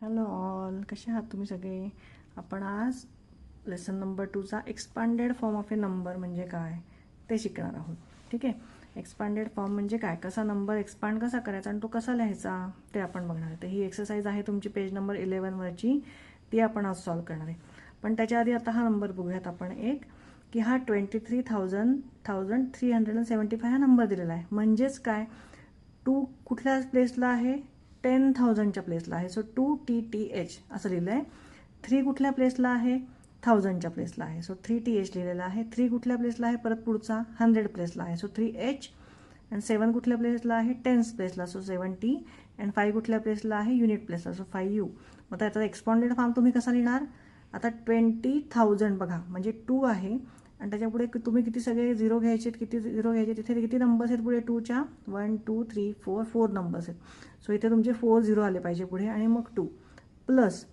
Hello all, कसे आहात तुम्ही सगळे. आपण आज लेसन नंबर 2चा expanded form of a number म्हणजे काय ते शिकणार आहोत. ठीक आहे. एक्सपांडेड फॉर्म म्हणजे काय, कसा नंबर एक्सपांड कसा करायचा आणि तो कसा लिहायचा ते आपण बघणार आहे. तर ही एक्सरसाइज आहे तुमची पेज नंबर 11वरची, ती आपण आज सॉल्व करणार आहे. पण त्याच्या आधी आता हा नंबर बघूयात आपण एक, की हा 23,375 हा नंबर दिलेला आहे. म्हणजेच काय, 2 कुठल्या प्लेसला आहे, 10,000च्या प्लेसला आहे. सो 2TTH असं लिहिलं आहे. 3 कुठल्या प्लेसला आहे, 1000च्या प्लेसला आहे. सो 3TH लिहिलेलं आहे. 3 कुठल्या प्लेसला आहे, परत पुढचा 100 प्लेसला आहे. So 3H. अँड 7 कुठल्या प्लेसला आहे, 10th प्लेसला. So 7T. अँड 5 कुठल्या प्लेसला आहे, युनिट प्लेसला. So 5U. मग त्याचा एक्सपाउंडेड फॉर्म तुम्ही कसा लिहिणार. आता 20,000 बघा, म्हणजे 2 आहे आणि त्याच्यापुढे तुम्ही किती सगळे झिरो घ्यायचे, किती झिरो घ्यायचे, तिथे किती नंबर्स आहेत पुढे, 2च्या 1 2 3 4 नंबर्स आहेत. सो इथे तुमचे 4 झिरो आले पाहिजे पुढे आणि मग 2 प्लस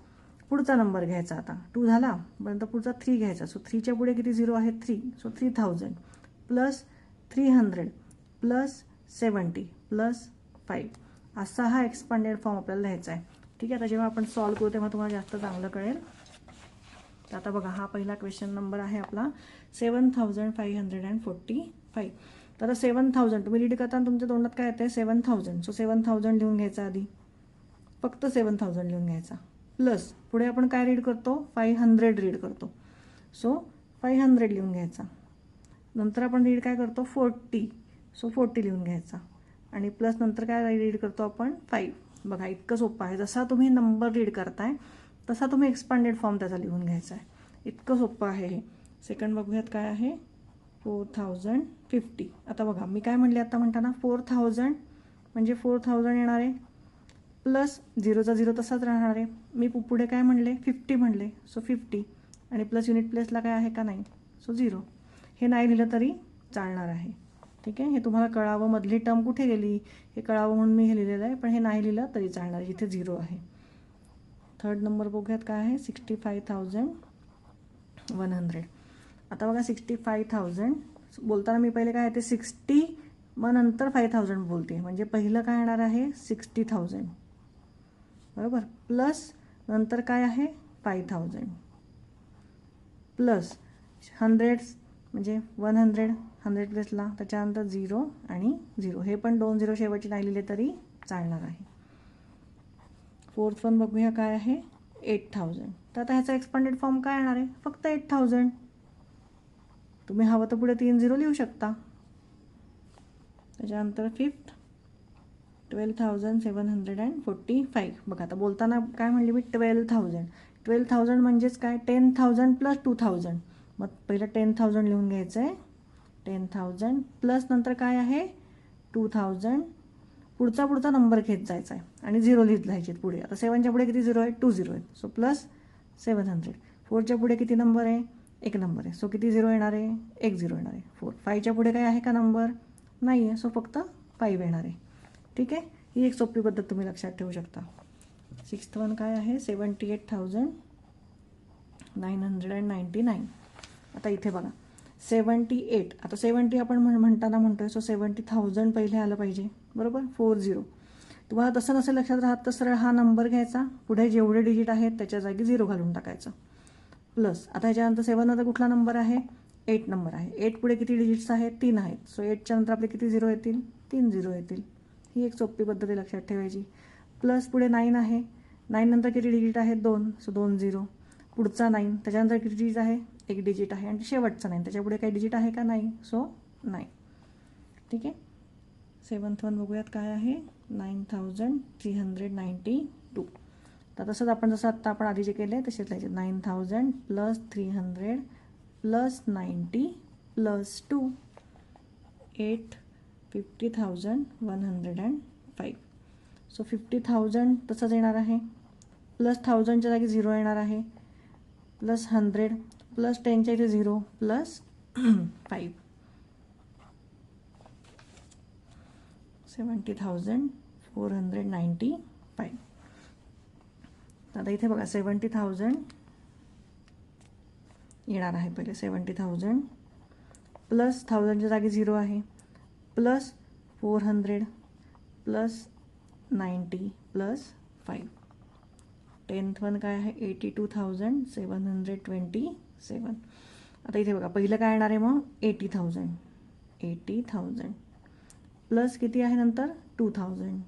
पुढचा नंबर घ्यायचा. आता 2 झाला, पर्यंत पुढचा 3 घ्यायचा. सो 3च्या पुढे किती झिरो आहेत, 3. So 3000 plus 300 plus 70 plus 5. असा हा एक्सपांडेड फॉर्म आपल्याला लिहायचा आहे. ठीक आहे. आता जेव्हा आपण सॉल्व करू तेव्हा तुम्हाला जास्त चांगलं कळेल. तर आता बघा, हा पहिला क्वेश्चन नंबर आहे आपला 7545. तर आता 7000 तुम्ही रीड करताना तुमच्या तोंडात काय येते, 7000. सो 7000 लिहून घ्यायचा आधी, फक्त 7000 लिहून घ्यायचा. प्लस पुढे आपण काय रीड करतो, 500 रीड करतो. सो 500 लिहून घ्यायचा. नंतर आपण रीड काय करतो, 40. सो 40 लिहून घ्यायचा. आणि प्लस नंतर काय रीड करतो आपण, 5. बघा, इतकं सोपं आहे. जसा तुम्ही नंबर रीड करताय तसा तुम्ही एक्सपांडेड फॉर्म त्याचा लिहून घ्यायचा आहे. इतकं सोपं आहे हे. सेकंड बघूयात काय आहे, 4050. आता बघा, मी काय म्हणले आता म्हणताना, 4000 म्हणजे 4000 येणार आहे, प्लस झिरोचा झिरो तसाच राहणार आहे. मी पुढे काय म्हणले, 50 म्हणले. सो 50 आणि प्लस युनिट प्लेसला काय आहे का नाही, सो 0. हे नाही लिहिलं तरी चालणार आहे. ठीक आहे. हे तुम्हाला कळावं, मधली टर्म कुठे गेली हे कळावं म्हणून मी हे लिहिलेलं आहे. पण हे नाही लिहिलं तरी चालणार आहे, जिथे 0 आहे. थर्ड नंबर बघूयात काय आहे, 65,100. आता बघा, 65,000 बोलताना मी पहिले काय आहे ते 60 मग नंतर 5,000 बोलते. म्हणजे पहिलं काय येणार आहे, 60,000 बरोबर, प्लस नंतर काय आहे, 5,000 प्लस 100 म्हणजे 100 प्लेसला, त्याच्यानंतर 0 आणि 0. हे पण 2 0 शेवटचे नाही लिहिले तरी चालणार आहे. फोर्थ वन बघूया काय आहे, 8,000. तर आता ह्याचा एक्सपांडेड फॉर्म काय येणार आहे, फक्त 8,000. तुम्ही हवं तर पुढे 3 0 लिहू शकता. त्याच्यानंतर फिफ्थ, 12,745. बघा, आता बोलताना काय म्हणले मी, 12,000. 12,000 म्हणजेच काय, 10,000 प्लस 2,000. मग पहिलं 10,000 लिहून घ्यायचं आहे. 10,000 प्लस नंतर काय आहे, 2,000. पुढचा नंबर घेत जायचा आहे आणि 0 लिहित जायचे पुढे. आता 7च्या पुढे किती 0 आहेत, 2 0 आहेत. So plus 700. 4च्या पुढे किती नंबर आहे, 1 नंबर आहे. सो किती 0 येणार आहे, 1 0 येणार आहे. 4. 5च्या पुढे काय आहे का नंबर, नाही आहे. सो फक्त 5 येणार आहे. ठीक आहे. ही एक सोपी पद्धत तुम्ही लक्षात ठेवू शकता. सिक्स्थ वन काय आहे, 78,999. आता इथे बघा, 78. आता 70 आपण म्हणताना म्हणतोय, सो 70,000 पहिले आलं पाहिजे, बरोबर. 40. तुम्हाला तसं नसेल लक्षात राहत तर सरळ हा नंबर घ्यायचा, पुढे जेवढे डिजिट आहेत त्याच्या जागी 0 घालून टाकायचं. प्लस आता ह्याच्यानंतर 7 नंतर कुठला नंबर आहे, 8 नंबर आहे. 8 पुढे किती डिजिट्स आहेत, 3 आहेत. सो 8च्या नंतर आपले किती 0 येतील, 3 0 येतील. ही एक सोपी पद्धत आहे लक्षात ठेवायची. प्लस पुढे 9 आहे. 9 नंतर किती डिजिट आहेत, 2. सो 2 0. पुढचा 9, त्याच्यानंतर किती डिजिट आहे, 1 डिजिट आहे. आणि शेवटचा 9, त्याच्यापुढे काही डिजिट आहे का, नाही. सो 9. ठीक आहे. 7th वन बघूयात काय आहे, 9,392. तर तसंच आपण जसं आत्ता आपण आधी जे केले तसेच लिहायचे. 9,000 प्लस 300 प्लस 90 प्लस 2. 50,105. सो 50,000 तसंच येणार आहे. प्लस 1000च्या जागी 0 येणार आहे. प्लस 100 प्लस 10च्या इथे 0 प्लस 5. 70,495. आता इथे बघा, 70,000 येणार आहे. पहिले 70,000 प्लस 1000च्या जागी 0 आहे, plus 400 plus 90 plus 5. 10th one काय आहे 82,727. आता इथे बघा पहिलं काय येणार आहे मग 80,000 प्लस किती आहे नंतर 2,000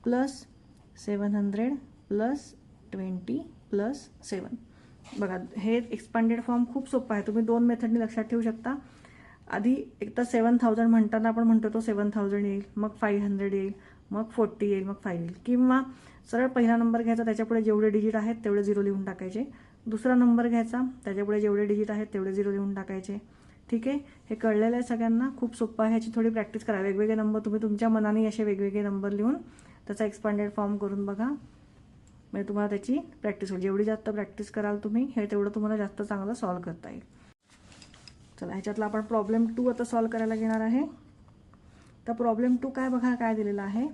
प्लस 700 प्लस 20 प्लस 7. बघा हे एक्सपांडेड फॉर्म खूप सोपं आहे, तुम्ही 2 मेथडनी लक्षात ठेवू शकता. आधी एकदा 7,000 म्हणताना आपण म्हणतो तो 7,000 येईल, मग 500 येईल, मग 40 येईल, मग 5 येईल. किंवा सरळ पहिला नंबर घ्यायचा, त्याच्यापुढे जेवढे डिजिट आहेत तेवढे 0 लिहून टाकायचे. दुसरा नंबर घ्यायचा, त्याच्यापुढे जेवढे डिजिट आहेत तेवढे 0 लिहून टाकायचे. ठीक आहे, हे कळलेलं आहे सगळ्यांना, खूप सोपं आहे. ह्याची थोडी प्रॅक्टिस करा. वेगवेगळे नंबर तुम्ही तुमच्या मनाने असे वेगवेगळे नंबर लिहून त्याचा एक्सपांडेड फॉर्म करून बघा, म्हणजे तुम्हाला त्याची प्रॅक्टिस होईल. जेवढी जास्त प्रॅक्टिस कराल तुम्ही हे तेवढं तुम्हाला जास्त चांगलं सॉल्व्ह करता येईल. चला ह्याच्यातला आपण प्रॉब्लेम 2 आता सॉल्व्ह करायला घेणार आहे. तर प्रॉब्लेम 2 काय बघा काय दिलेला आहे,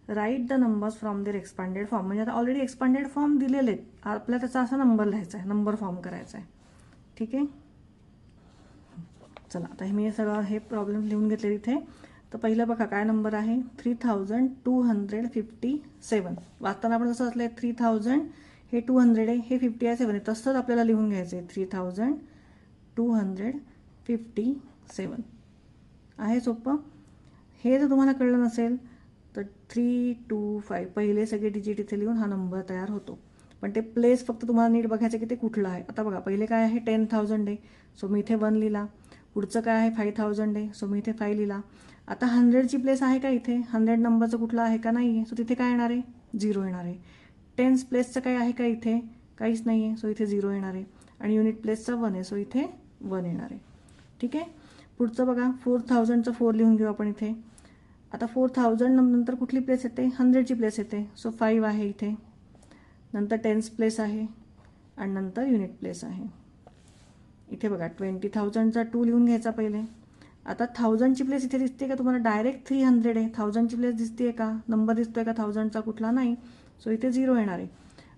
write the numbers from there expanded form. म्हणजे आता ऑलरेडी एक्सपांडेड फॉर्म दिलेले आहेत, आपल्याला त्याचा असा नंबर लिहायचा आहे, नंबर फॉर्म करायचा आहे. ठीक आहे, चला आता मी सगळं हे प्रॉब्लेम लिहून घेतले इथे. तर पहिलं बघा काय नंबर आहे 3,257. वाचताना आपण जसं असलं 3,000 हे 200 आहे, हे 50 आहे, 7 आहे, तसंच आपल्याला लिहून घ्यायचं आहे 3,257 आहे. सोपं. हे जर तुम्हाला कळलं नसेल तर 325 पहिले सगळे डिजिट इथे लिहून हा नंबर तयार होतो. पण ते प्लेस फक्त तुम्हाला नीट बघायचं की ते कुठलं आहे. आता बघा पहिले काय आहे 10,000 आहे, सो मी इथे 1 लिहिला. पुढचं काय आहे 5,000 आहे, सो मी इथे 5 लिहिला. आता 100ची प्लेस आहे का इथे, 100 नंबरचं कुठलं आहे का नाही आहे, सो तिथे काय येणार आहे 0 येणार आहे. 10 प्लेसचं काय आहे का इथे, काहीच नाही आहे, सो इथे 0 येणार आहे. आणि युनिट प्लेसचा 1 आहे, सो इथे 1 येणार आहे. ठीक आहे, पुढचं बघा 4,000चं 4 लिहून घेऊ आपण इथे. आता 4,000 नंतर कुठली प्लेस येते 100ची प्लेस येते, सो 5 आहे इथे. नंतर 10th प्लेस आहे आणि नंतर युनिट प्लेस आहे. इथे बघा 20,000चा 2 लिहून घ्यायचा पहिले. आता 1000ची प्लेस इथे दिसते का तुम्हाला, डायरेक्ट 300 आहे. 1000ची प्लेस दिसते का, नंबर दिसतोय का 1000चा कुठला नाही, सो इथे 0 येणार आहे.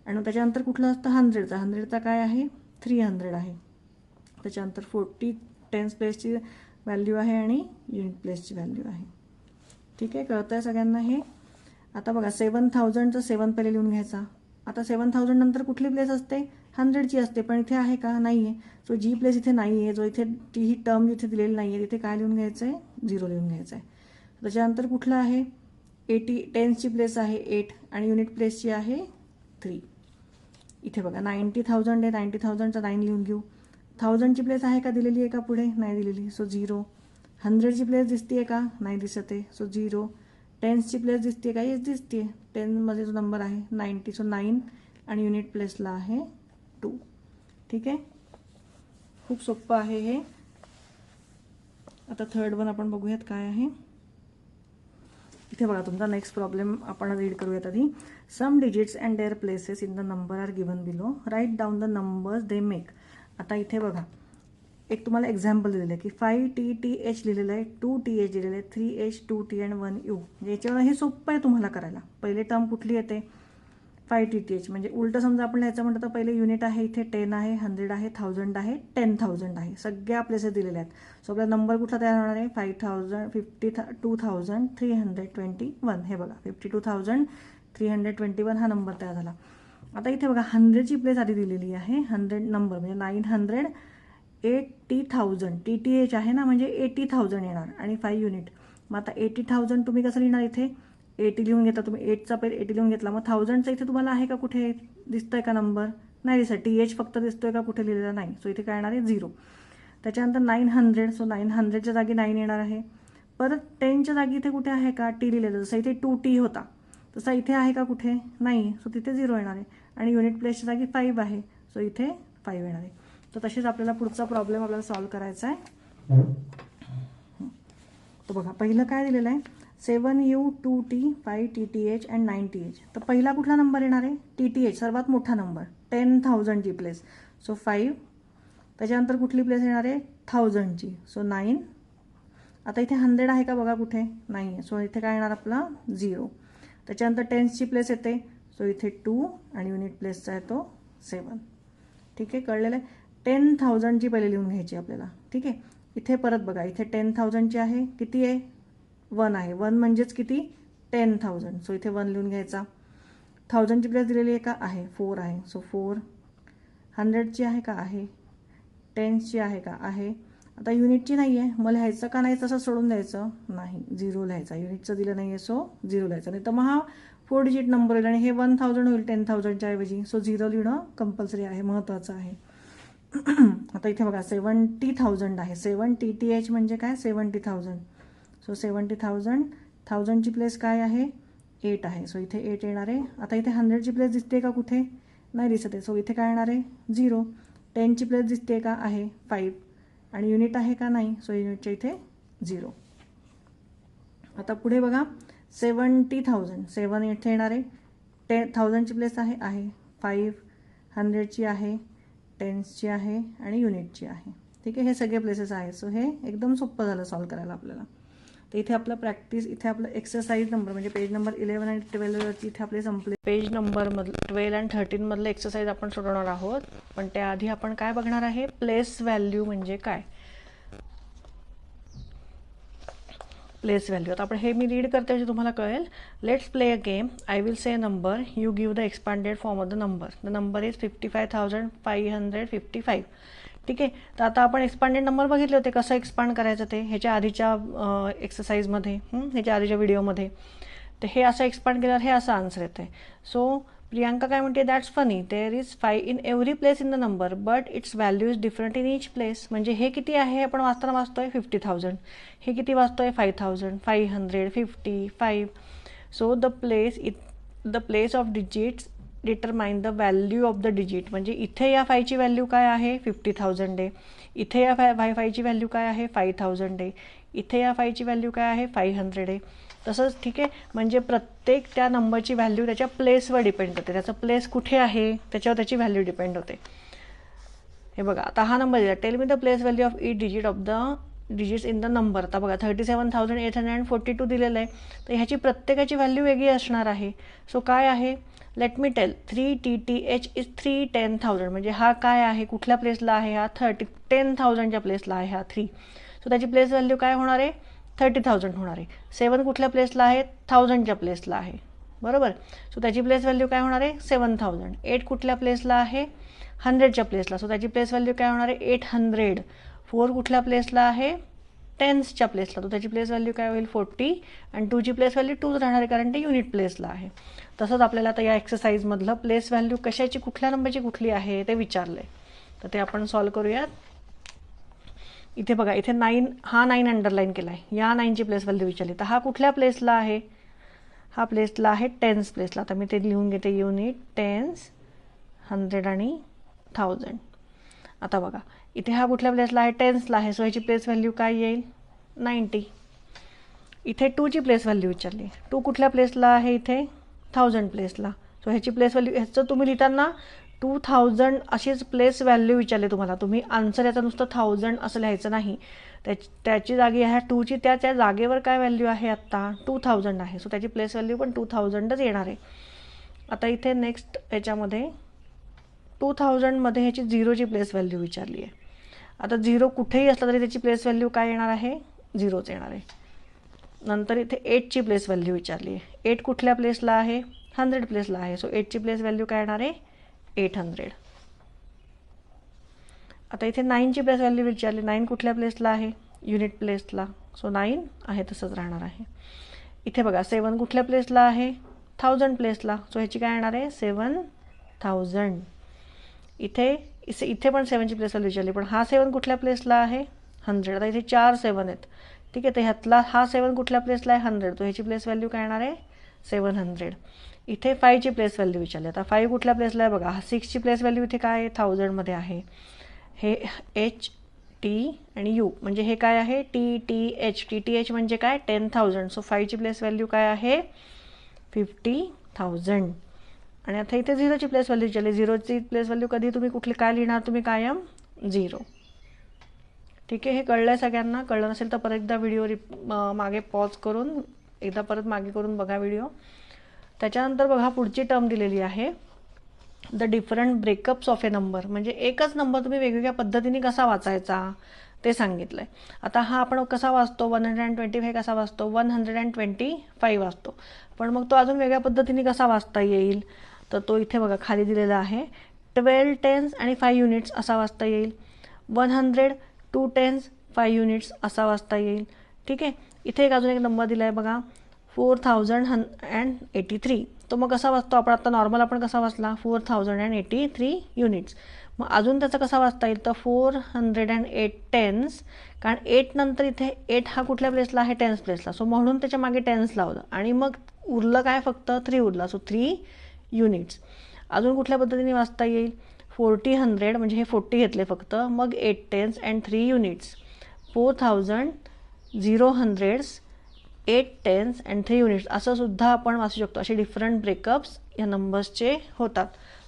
आणि त्याच्यानंतर कुठलं असतं 100चा काय आहे 300 आहे. त्याच्यानंतर 40 10th प्लेसची व्हॅल्यू आहे आणि युनिट प्लेसची व्हॅल्यू आहे. ठीक आहे, कळतं आहे सगळ्यांना हे. आता बघा 7,000चं 7 पहिले लिहून घ्यायचा. आता 7,000 नंतर कुठली प्लेस असते 100ची असते, पण इथे आहे का नाही आहे, सो जी प्लेस इथे नाही आहे, जो इथे ही टर्म जिथे दिलेली नाही आहे तिथे काय लिहून घ्यायचं आहे 0 लिहून घ्यायचं आहे. त्याच्यानंतर कुठलं आहे 10ची प्लेस आहे 8 आणि युनिट प्लेसची आहे 3. इथे बघा 90,000 आहे, 90,000चा 9 लिहून घेऊ. 1000ची प्लेस आहे का दिलेली आहे का पुढे, नाही दिलेली, सो 0. 100ची प्लेस दिसते का, नाही दिसत आहे, सो 0. 10ची प्लेस दिसते का, येस दिसते. 10मध्ये जो नंबर आहे 90, सो 9 आणि युनिट प्लेसला आहे 2. ठीक आहे, खूप सोपं आहे हे. आता थर्ड वन आपण बघूयात काय आहे. इथे बघा तुमचा नेक्स्ट प्रॉब्लेम आपण रीड करूयात आधी. Some digits and their places in the number are given below, right down the numbers they make. आता इथे बघा एक तुम्हाला एक्झाम्पल दिलेलं आहे की 5TTH लिहिलेलं आहे, 2TH दिलेलं आहे, 3H 2T अँड 1U. याच्यावर हे सोपं आहे तुम्हाला करायला. पहिले टर्म कुठली येते 5TTH, म्हणजे उलटं समजा आपण लिहायचं म्हटलं तर पहिले युनिट आहे इथे 10 आहे, 100 आहे, 1000 आहे, 10,000 आहे, सगळ्या प्लेसेस दिलेल्या आहेत. सो आपला नंबर कुठला तयार होणार आहे 52,321. हे बघा 52,321 हा नंबर तयार झाला. आता इथे बघा 100ची प्लेस आधी दिलेली आहे, 100 नंबर म्हणजे 980,000 TTH आहे ना, म्हणजे 80,000 येणार आणि 5 युनिट. मग आता 80,000 तुम्ही कसं लिहिणार, इथे 80 लिहून घेता तुम्ही, 8चा पहिले 80 लिहून घेतला. मग 1000चा इथे तुम्हाला आहे का कुठे दिसतोय का नंबर, नाही दिसत. TH फक्त दिसतोय का कुठे लिहिलेला नाही, सो इथे काय येणार आहे 0. त्याच्यानंतर 900, सो 900च्या जागी 9 येणार आहे. परत 10च्या जागी इथे कुठे आहे का T लिहिलेलं, जसं इथे 2T होता तसा इथे आहे का कुठे नाही, सो तिथे 0 येणार आहे. आणि युनिट प्लेसच्या जागी 5 आहे, सो इथे 5 येणार आहे. तर तसेच आपल्याला पुढचा प्रॉब्लेम आपल्याला सॉल्व्ह करायचा आहे. तर बघा पहिलं काय दिलेलं आहे 7U 2T 5TTH and 9TH. तर पहिला कुठला नंबर येणार आहे TTH, सर्वात मोठा नंबर, 10,000ची प्लेस, सो 5. त्याच्यानंतर कुठली प्लेस येणार आहे 1000ची, सो 9. आता इथे 100 आहे का बघा कुठे, नाही आहे, सो इथे काय येणार आपला 0. त्याच्यानंतर 10ची प्लेस येते, सो इथे 2 आणि युनिट प्लेसचा आहे तो 7. ठीक आहे, कळलेलं आहे. 10,000ची पहिले लिहून घ्यायची आपल्याला. ठीक आहे, इथे परत बघा इथे 10,000ची आहे, किती आहे 1 आहे, 1 म्हणजेच किती 10,000, सो इथे 1 लिहून घ्यायचा. 1000ची प्लेस दिलेली आहे का? आहे. 4 आहे. सो 4. 100ची आहे का? आहे. 10ची आहे का? आहे. आता युनिटची नाही आहे, मग लिहायचं का नाही? तसं सोडून द्यायचं नाही, 0 लिहायचा. युनिटचं दिलं नाही आहे सो 0 लिहायचं. नाही तर मग हा 4 डिजिट नंबर होईल आणि हे 1000 होईल 10,000च्या ऐवजी. सो 0 लिहिणं कंपल्सरी आहे, महत्त्वाचं आहे. आता इथे बघा 70,000 आहे. 70TH म्हणजे काय? 70,000. सो 70,000. 1000ची प्लेस काय आहे? 8 आहे. सो इथे 8 येणार आहे. आता इथे 100ची प्लेस दिसते का कुठे? नाही दिसत आहे. सो इथे काय येणार आहे? 0. 10ची प्लेस दिसते का? आहे. 5. आणि युनिट आहे का? नाही. सो युनिटच्या इथे 0. आता पुढे बघा 70,000. 7 इथे येणार आहे. 10,000ची प्लेस आहे. आहे. 5. 100ची आहे. 10ची आहे आणि युनिटची आहे. ठीक आहे, हे सगळे प्लेसेस आहेत. सो हे एकदम सोपं झालं सॉल्व करायला आपल्याला. तर इथे आपलं प्रॅक्टिस, इथे आपलं एक्सरसाइज नंबर म्हणजे पेज नंबर 11 आणि 12वरती इथे आपले संपले. पेज नंबर 12 आणि 13 मधलं एक्सरसाइज आपण सोडवणार आहोत. पण त्याआधी आपण काय बघणार आहे? प्लेस व्हॅल्यू म्हणजे काय? Place value. आता आपण हे मी रीड करते म्हणजे तुम्हाला कळेल. Let's play a game. I will say a number, you give the expanded form of the number. The number is 55,555. ठीक आहे, तर आता आपण एक्सपांडेड नंबर बघितले होते, कसं एक्सपांड करायचं ते ह्याच्या आधीच्या एक्सरसाइजमध्ये, ह्याच्या आधीच्या व्हिडिओमध्ये. तर हे असं एक्सपांड केल्यावर हे असं आन्सर येतं आहे. सो प्रियांका काय म्हणते? That's funny, there is 5 in every place in the number but its value is different in each place. म्हणजे हे किती आहे? आपण वाचताना वाचतोय 50,000. हे किती वाचतोय? 5,000, 500, 50, 5. So the place of digits determine the value of the digit. म्हणजे इथे या 5ची व्हॅल्यू काय आहे? 50,000 आहे. इथे या 5ची व्हॅल्यू काय आहे? 5,000 आहे. इथे या 5ची व्हॅल्यू काय आहे? 500 आहे. तसंच ठीक आहे, म्हणजे प्रत्येक त्या नंबरची व्हॅल्यू त्याच्या प्लेसवर डिपेंड करते. त्याचं प्लेस कुठे आहे त्याच्यावर त्याची व्हॅल्यू डिपेंड होते. हे बघा, आता हा नंबर दिला. Tell me the place value of each digit of the digits in the number. आता बघा 37,842 दिलेलं आहे. तर ह्याची प्रत्येकाची व्हॅल्यू वेगळी असणार आहे. सो काय आहे? Let me tell. 3TTH is 310,000. म्हणजे हा काय आहे? कुठल्या प्लेसला आहे? हा 10,000च्या प्लेसला आहे हा 3. सो त्याची प्लेस व्हॅल्यू काय होणार आहे? 30,000 होणार आहे. 7 कुठल्या प्लेसला आहे? 1000च्या प्लेसला आहे. बरोबर. सो त्याची प्लेस व्हॅल्यू काय होणार आहे? 7,000. 8 कुठल्या प्लेसला आहे? 100च्या प्लेसला. सो त्याची प्लेस व्हॅल्यू काय होणार आहे? 800. 4 कुठल्या प्लेसला आहे? 10च्या प्लेसला. तो त्याची प्लेस व्हॅल्यू काय होईल? 40. आणि 2ची प्लेस व्हॅल्यू 2 राहणार आहे कारण ते युनिट प्लेसला आहे. तसंच आपल्याला आता या एक्सरसाइजमधलं प्लेस व्हॅल्यू कशाची, कुठल्या नंबरची कुठली आहे ते विचारलं आहे. तर ते आपण सॉल्व करूयात. इथे बघा, इथे 9, हा 9 अंडरलाईन केला आहे. या 9ची प्लेस व्हॅल्यू विचारली. तर हा कुठल्या प्लेसला आहे? हा प्लेसला आहे 10th प्लेसला. आता मी ते लिहून घेते. युनिट, 10, 100 आणि 1000. आता बघा, इथे हा कुठल्या प्लेसला आहे? 10thला आहे. सो ह्याची प्लेस व्हॅल्यू काय येईल? 90. इथे 2ची प्लेस व्हॅल्यू विचारली. 2 कुठल्या प्लेसला आहे? इथे 1000 प्लेसला. सो ह्याची प्लेस व्हॅल्यू, ह्याचं तुम्ही लिहिताना 2000 अशीच प्लेस व्हॅल्यू विचारले तुम्हाला. तुम्ही आन्सर याचं नुसतं 1000 असं लिहायचं नाही. त्याची जागी ह्या 2ची त्या जागेवर काय व्हॅल्यू आहे? आत्ता 2000 आहे. सो त्याची प्लेस व्हॅल्यू पण 2000च येणार आहे. आता इथे नेक्स्ट याच्यामध्ये 2000मध्ये ह्याची 0ची प्लेस व्हॅल्यू विचारली आहे. आता 0 कुठेही असला तरी त्याची प्लेस व्हॅल्यू काय येणार आहे? 0च येणार आहे. नंतर इथे 8ची प्लेस व्हॅल्यू विचारली आहे. 8 कुठल्या प्लेसला आहे? 100 प्लेसला आहे. सो 8ची प्लेस व्हॅल्यू काय येणार आहे? 800. आता इथे 9ची प्लेस व्हॅल्यू विचारली. 9 कुठल्या प्लेसला आहे? युनिट प्लेसला. सो 9 आहे तसंच राहणार आहे. इथे बघा 7 कुठल्या प्लेसला आहे? 1000 प्लेसला. सो ह्याची काय येणार आहे? 7,000. इथे पण 7ची प्लेस व्हॅल्यू विचारली, पण हा 7 कुठल्या प्लेसला आहे? 100. आता इथे 4 7 आहेत. ठीक आहे, तर ह्यातला हा 7 कुठल्या प्लेसला आहे? 100. तो ह्याची प्लेस व्हॅल्यू काय येणार आहे? 700. इथे 5ची प्लेस व्हॅल्यू विचारली. आता 5 कुठल्या प्लेसला आहे? बघा, 6ची प्लेस व्हॅल्यू इथे काय आहे? 1000मध्ये आहे. हे H, T आणि U म्हणजे हे काय आहे? TTH. TTH म्हणजे काय? 10,000. सो 5ची प्लेस व्हॅल्यू काय आहे? 50,000. आणि आता इथे 0ची प्लेस व्हॅल्यू विचारली. 0ची प्लेस व्हॅल्यू कधी तुम्ही कुठली काय लिहिणार? तुम्ही कायम 0. ठीक आहे, हे कळलं आहे सगळ्यांना? कळलं नसेल तर परत एकदा व्हिडिओ मागे पॉज करून एकदा परत मागे करून बघा व्हिडिओ. त्याच्यानंतर बघा पुढची टर्म दिलेली आहे, the different breakups of a number. म्हणजे एकच नंबर तुम्ही वेगवेगळ्या पद्धतीने कसा वाचायचा? ते सांगितलं आहे. आता हा आपण कसा वाचतो, 125 कसा वाचतो, 125 वाचतो. पण मग तो अजून वेगळ्या पद्धतीने कसा वाचता येईल, तर तो इथे बघा खाली दिलेला आहे. 12 टेन्स आणि 5 युनिट्स असा वाचता येईल. 100 2 टेन्स 5 युनिट्स असा वाचता येईल. ठीक आहे. इथे एक अजून एक नंबर दिला आहे बघा, 4083. तो मग कसा वाचतो आपण, आता नॉर्मल आपण कसा वाचला, 4083 युनिट्स. मग अजून त्याचा कसा वाचता येईल, तर 408 टेन्स, कारण 8 नंतर इथे 8 हा कुठल्या प्लेसला आहे, टेन्स प्लेसला. सो म्हणून त्याच्या मागे टेन्स लावलं आणि मग उरलं काय, फक्त 3 उरला. So 3 units. अजून कुठल्या पद्धतीने वाचता येईल, 40 म्हणजे हे 40 घेतले फक्त, मग 8 tens and 3 units. 4000 8 tens and 3 units असं सुद्धा आपण वाचू शकतो. असे डिफरंट ब्रेकअप्स या नंबर्सचे होतात.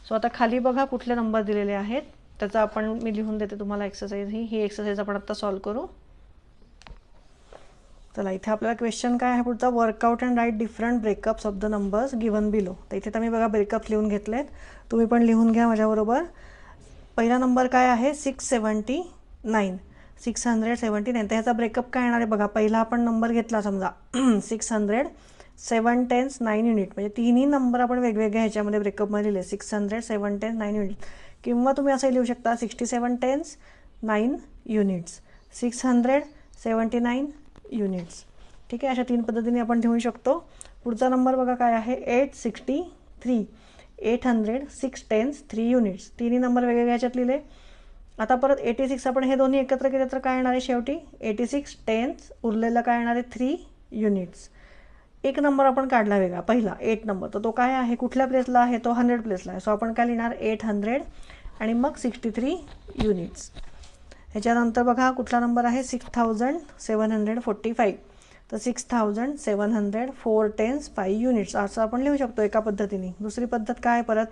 सो आता खाली बघा कुठले नंबर दिलेले आहेत, त्याचा आपण मी लिहून देते तुम्हाला एक्सरसाइज. ही एक्सरसाइज आपण आता सॉल्व करू. चला, इथे आपल्याला क्वेश्चन काय आहे पुढचा, work out and write different breakups of the numbers given below. तर इथे तर मी बघा ब्रेकअप्स लिहून घेतलेत, तुम्ही पण लिहून घ्या माझ्याबरोबर. पहिला नंबर काय आहे, 679. 679. तर ह्याचा ब्रेकअप काय येणार आहे बघा. पहिला आपण नंबर घेतला समजा 600, 7 टेन्स 9 युनिट, म्हणजे तिन्ही नंबर आपण वेगवेगळ्या ह्याच्यामध्ये ब्रेकअपमध्ये लिहिले, 600 7 टेन्स 9 युनिट. किंवा तुम्ही असं लिहू शकता 67 टेन्स 9 युनिट्स, 679 युनिट्स. ठीक आहे, अशा 3 पद्धतीने आपण लिहू शकतो. पुढचा नंबर बघा काय आहे, 863. 800 6 टेन्स 3 युनिट्स. तिन्ही नंबर वेगवेगळ्या ह्याच्यात लिहिले. आता परत 86 आपण हे दोन्ही एकत्र केले तर काय येणार आहे शेवटी, 86 टेन्स, उरलेलं काय येणार आहे 3 युनिट्स. एक नंबर आपण काढला वेगळा, पहिला 8 नंबर, तर तो काय आहे, कुठल्या प्लेसला आहे, तो 100 प्लेसला आहे. सो आपण काय लिहिणार, 800 आणि मग 63 युनिट्स. ह्याच्यानंतर बघा कुठला नंबर आहे, 6745. तर 6700 4 टेन्स 5 युनिट्स असं आपण लिहू शकतो एका पद्धतीने. दुसरी पद्धत काय, परत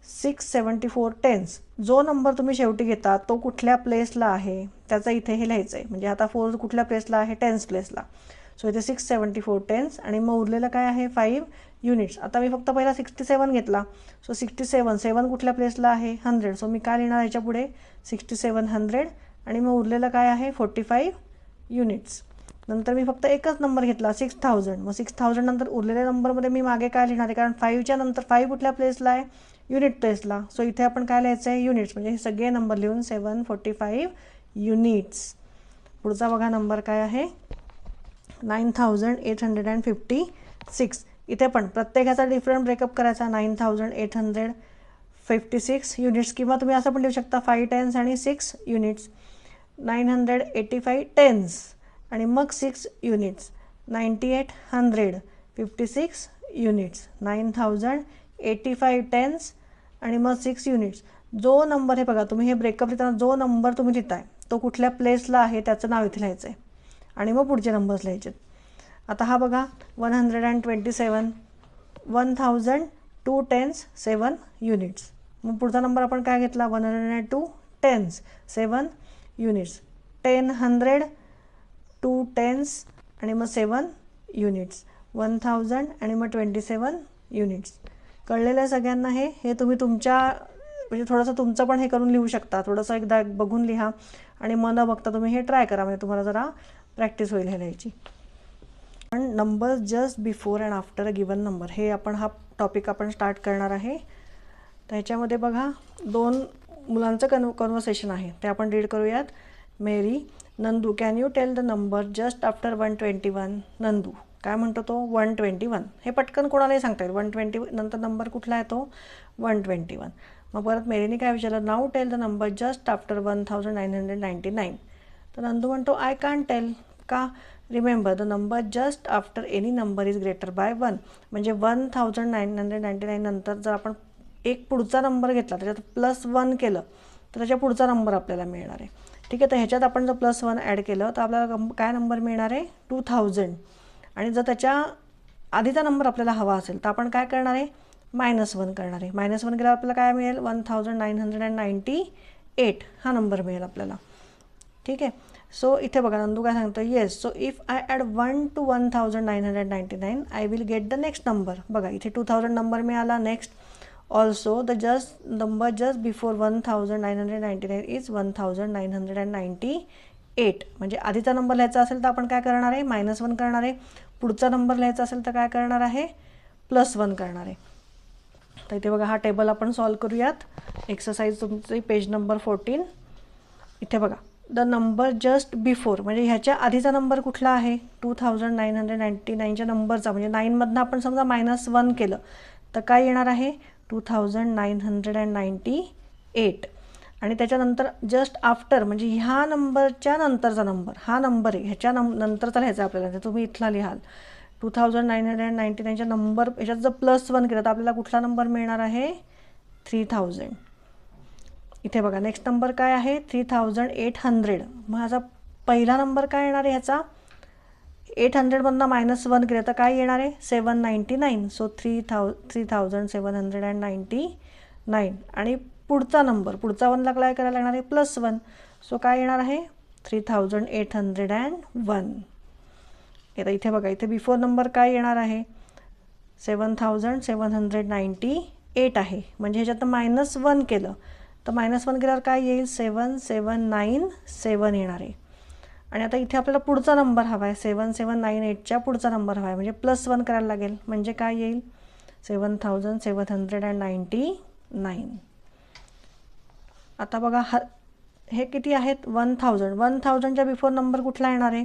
674 टेन्स. जो नंबर तुम्ही शेवटी घेता तो कुठल्या प्लेसला आहे त्याचं इथे हे लिहायचं आहे. म्हणजे आता 4 कुठल्या प्लेसला आहे, टेन्स प्लेसला. सो इथे 674 टेन्स आणि मग उरलेलं काय आहे 5 युनिट्स. आता मी फक्त पहिला 67 घेतला. सो 7 कुठल्या प्लेसला आहे, 100. सो मी काय लिहिणार ह्याच्या पुढे 6700 आणि मग उरलेलं काय आहे 45 युनिट्स. नंतर मी फक्त एकच नंबर घेतला 6000. मग 6000 नंतर उरलेल्या नंबरमध्ये मी मागे काय लिहिणार आहे, कारण 5च्या नंतर 5 कुठल्या प्लेसला आहे, युनिट प्लेसला. सो इथे आपण काय लिहायचं आहे, युनिट्स. म्हणजे हे सगळे नंबर लिहून 745 युनिट्स. पुढचा बघा नंबर काय आहे, 9856. इथे पण प्रत्येकाचा डिफरंट ब्रेकअप करायचा, 9856 युनिट्स. किंवा तुम्ही असं पण लिहू शकता 5 टेन्स आणि 6 युनिट्स. 985 टेन्स आणि मग 6 युनिट्स. 9856 युनिट्स. 9085 टेन्स आणि मग 6 युनिट्स. जो नंबर हे बघा, तुम्ही हे ब्रेकअप लिहिताना जो नंबर तुम्ही लिहिताय तो कुठल्या प्लेसला आहे त्याचं नाव इथे लिहायचं आहे आणि मग पुढचे नंबर्स लिहायचे. आता हा बघा 127. 1002 टेन्स 7 युनिट्स. मग पुढचा नंबर आपण काय घेतला, 102 टेन्स 7 युनिट्स. 100 2 टेन्स आणि मग 7 युनिट्स. 1000 आणि मग 27 युनिट्स. कळलेलं आहे सगळ्यांना हे तुम्ही तुमच्या म्हणजे थोडंसं तुमचं पण हे करून लिहू शकता. थोडंसं एकदा बघून लिहा आणि मन बघता तुम्ही हे ट्राय करा, म्हणजे तुम्हाला जरा प्रॅक्टिस होईल हे लिहायची. पण number just before and after a given number, हे आपण हा टॉपिक आपण स्टार्ट करणार आहे. तर ह्याच्यामध्ये बघा 2 मुलांचं कन्व्हर्सेशन आहे, ते आपण रीड करूयात. Mary, Nandu, can you tell the number just after 121. Nandu काय म्हणतो तो, 121. हे पटकन कोणालाही सांगता येईल. 120 नंतर नंबर कुठला येतो, 121. मग परत मेरीने काय विचारलं, now tell the number just after 1999. तर नंदू म्हणतो आय कांट टेल. का, remember the number just after any number is greater by 1. म्हणजे 1999 नंतर जर आपण एक पुढचा नंबर घेतला त्याच्यात +1 केलं तर त्याच्या पुढचा नंबर आपल्याला मिळणार आहे. ठीक आहे, तर ह्याच्यात आपण जर +1 ॲड केलं तर आपल्याला काय नंबर मिळणार आहे, 2000. आणि जर त्याच्या आधीचा नंबर आपल्याला हवा असेल तर आपण काय करणार आहे, -1 करणार आहे. -1 केल्यावर आपल्याला काय मिळेल, 1998 हा नंबर मिळेल आपल्याला. ठीक आहे. सो इथे बघा नंदू काय सांगतो, yes, so if I add 1 to 1999 I will get the next number. बघा इथे 2000 नंबर मिळाला. Next also the number just before 1999 is 1998. 8. म्हणजे आधीचा नंबर लिहायचा असेल तर आपण काय करणार आहे, -1 करणार आहे. पुढचा नंबर लिहायचा असेल तर काय करणार आहे, +1 करणार आहे. तर इथे बघा हा टेबल आपण सॉल्व करूयात. एक्सरसाइज तुमची पेज नंबर 14. इथे बघा द नंबर जस्ट बिफोर, म्हणजे ह्याच्या आधीचा नंबर कुठला आहे, 2999च्या नंबरचा, म्हणजे 9मधनं आपण समजा -1 केलं तर काय येणार आहे, 2998. आणि त्याच्यानंतर जस्ट आफ्टर, म्हणजे ह्या नंबरच्या नंतरचा नंबर, हा नंबर आहे ह्याच्या नंतरचा लिहायचा आपल्याला. तुम्ही इथला लिहाल 2999च्या नंबर, ह्याच्यात जर +1 केलं तर आपल्याला कुठला नंबर मिळणार आहे, 3000. इथे बघा नेक्स्ट नंबर काय आहे, 3800. मग ह्याचा पहिला नंबर काय येणार आहे, ह्याचा 800मधनं -1 केलं तर काय येणार आहे, 799. सो 3799. आणि पुढचा नंबर, पुढचा 1ला काय करायला लागणार आहे, +1. सो काय येणार आहे, 3801. आता इथे बघा इथे बिफोर नंबर काय येणार आहे, 7798 आहे. म्हणजे ह्याच्यात -1 केलं तर -1 केल्यावर काय येईल, 7797 येणार आहे. आणि आता इथे आपल्याला पुढचा नंबर हवा आहे, 7798च्या पुढचा नंबर हवा आहे, म्हणजे +1 करायला लागेल. म्हणजे काय येईल, 7799. आता बघा हे किती आहेत, 1000. 1000च्या बिफोर नंबर कुठला येणार आहे,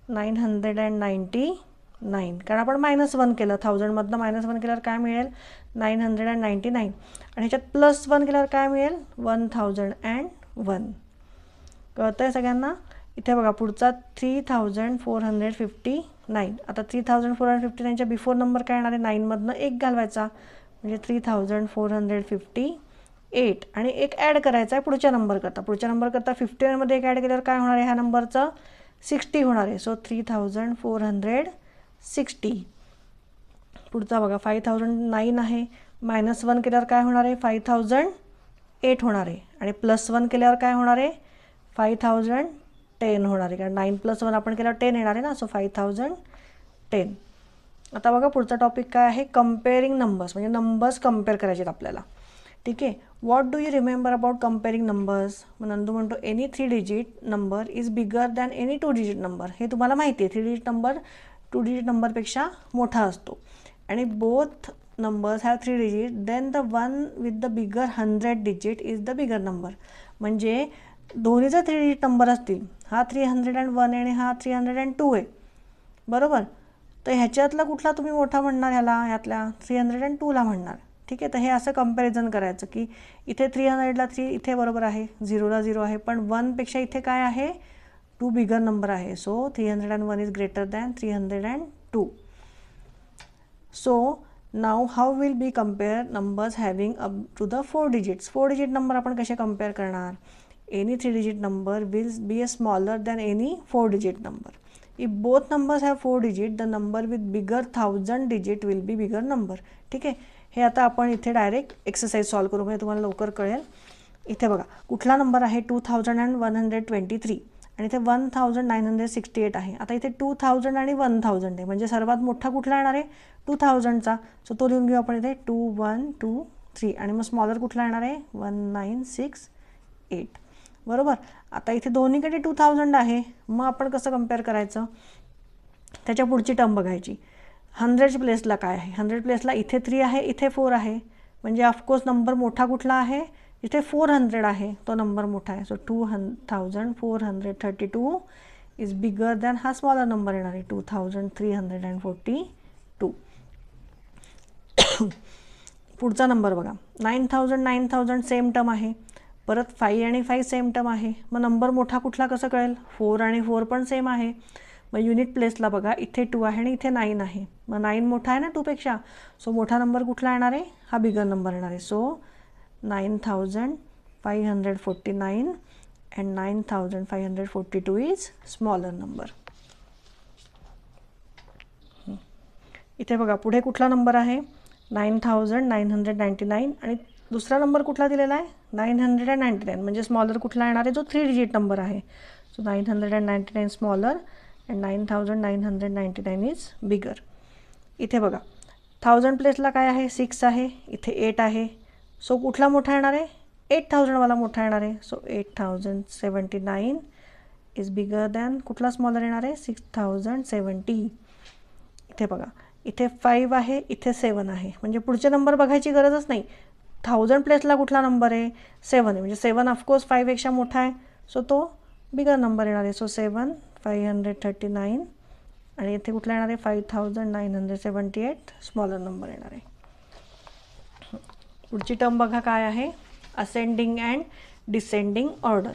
999. कारण आपण -1 केलं, 1000मधनं -1 केल्यावर काय मिळेल, 999. आणि ह्याच्यात +1 केल्यावर काय मिळेल, 1001. कळतं आहे सगळ्यांना. इथे बघा पुढचा 3459. आता 3459च्या बिफोर नंबर काय येणार आहे, 9मधनं 1 घालवायचा, म्हणजे 3458. आणि एक ॲड करायचा आहे पुढच्या नंबर करता. 51मध्ये एक ॲड केल्यावर काय होणार आहे, ह्या नंबरचं 60 होणार आहे. सो 3460. पुढचा बघा 5009 आहे, -1 केल्यावर काय होणार आहे, 5008 होणार आहे. आणि +1 केल्यावर काय होणार आहे, 5010 होणार आहे. कारण 9 + 1 आपण केल्यावर 10 येणार आहे ना. सो 5010. आता बघा पुढचा टॉपिक काय आहे, कम्पेअरिंग नंबर्स, म्हणजे नंबर्स कम्पेअर करायचे आहेत आपल्याला. ठीक आहे. What do you remember about comparing numbers. मग नंदू म्हणतो any 3 digit number is bigger than any 2 digit number. हे तुम्हाला माहिती आहे, 3 डिजिट नंबर 2 डिजिट नंबरपेक्षा मोठा असतो. आणि both numbers have 3 digit then the one with the bigger 100 digit is the bigger number. म्हणजे दोन्हीचा 3 डिजिट नंबर असतील, हा 301 आणि हा 302 आहे, बरोबर. तर ह्याच्यातला कुठला तुम्ही मोठा म्हणणार, ह्यातल्या 302ला म्हणणार. ठीक आहे. तर हे असं कम्पॅरिझन करायचं की इथे 300ला 3 इथे बरोबर आहे, 0ला 0 आहे, पण 1पेक्षा इथे काय आहे, 2 बिगर नंबर आहे. So 301 is greater than 302. So now how will be compare numbers having up to the 4 digits. 4 digit number आपण कसे कम्पेअर करणार. Any 3 digit number will be a smaller than any 4 digit number. If both numbers have 4 digit the number with bigger 1000 digit will be bigger number. ठीक आहे. हे आता आपण इथे direct exercise solve करू, म्हणजे तुम्हाला लवकर कळेल. इथे बघा कुठला नंबर आहे, 2123 आणि इथे 1968 आहे. आता इथे 2000 आणि 1000 आहे, म्हणजे सर्वात मोठा कुठला येणार आहे, 2000चा. सो तो लिहून घेऊ आपण इथे 2123. आणि मग स्मॉलर कुठला येणार आहे, 1968. बरोबर. आता इथे दोन्हीकडे 2000 आहे, मग आपण कसं कम्पेअर करायचं, त्याच्या पुढची टर्म बघायची. 100 प्लेसला काय आहे, 100 प्लेसला इथे 3 आहे, इथे 4 आहे, म्हणजे ऑफकोर्स नंबर मोठा कुठला आहे, इथे 400 आहे, तो नंबर मोठा आहे. सो 2432 इज बिगर दॅन हा स्मॉलर नंबर येणार आहे, 2342. पुढचा नंबर बघा, 9000 सेम टर्म आहे, परत 5 आणि 5 सेम टर्म आहे. मग नंबर मोठा कुठला कसं कळेल, 4 आणि 4 पण सेम आहे. मग युनिट प्लेसला बघा इथे 2 आहे आणि इथे 9 आहे, मग 9 मोठा आहे ना 2पेक्षा. सो मोठा नंबर कुठला येणार आहे, हा बिगर नंबर येणार आहे. So 9549 and 9542 is smaller number. इथे बघा पुढे कुठला नंबर आहे, 9999 आणि दुसरा नंबर कुठला दिलेला आहे, 999, म्हणजे स्मॉलर कुठला येणार आहे, जो 3 डिजिट नंबर आहे. So 999 smaller and 9999 is bigger. इथे बघा 1000 प्लेसला काय आहे, 6 आहे, इथे 8 आहे. सो कुठला मोठा येणार आहे, 8000वाला मोठा येणार आहे. सो 8079 इज बिगर दॅन कुठला स्मॉलर येणार आहे 6070. इथे बघा, इथे 5 आहे, इथे 7 आहे, म्हणजे पुढचे नंबर बघायची गरजच नाही. 1000 प्लेसला कुठला नंबर आहे 7 आहे, म्हणजे 7 ऑफकोर्स 5पेक्षा मोठा आहे, सो तो बिगर नंबर येणार आहे. सो 7 539 आणि इथे कुठला येणार आहे 5978 स्मॉलर नंबर येणार आहे. पुढची टर्म बघा काय आहे, ascending and descending order.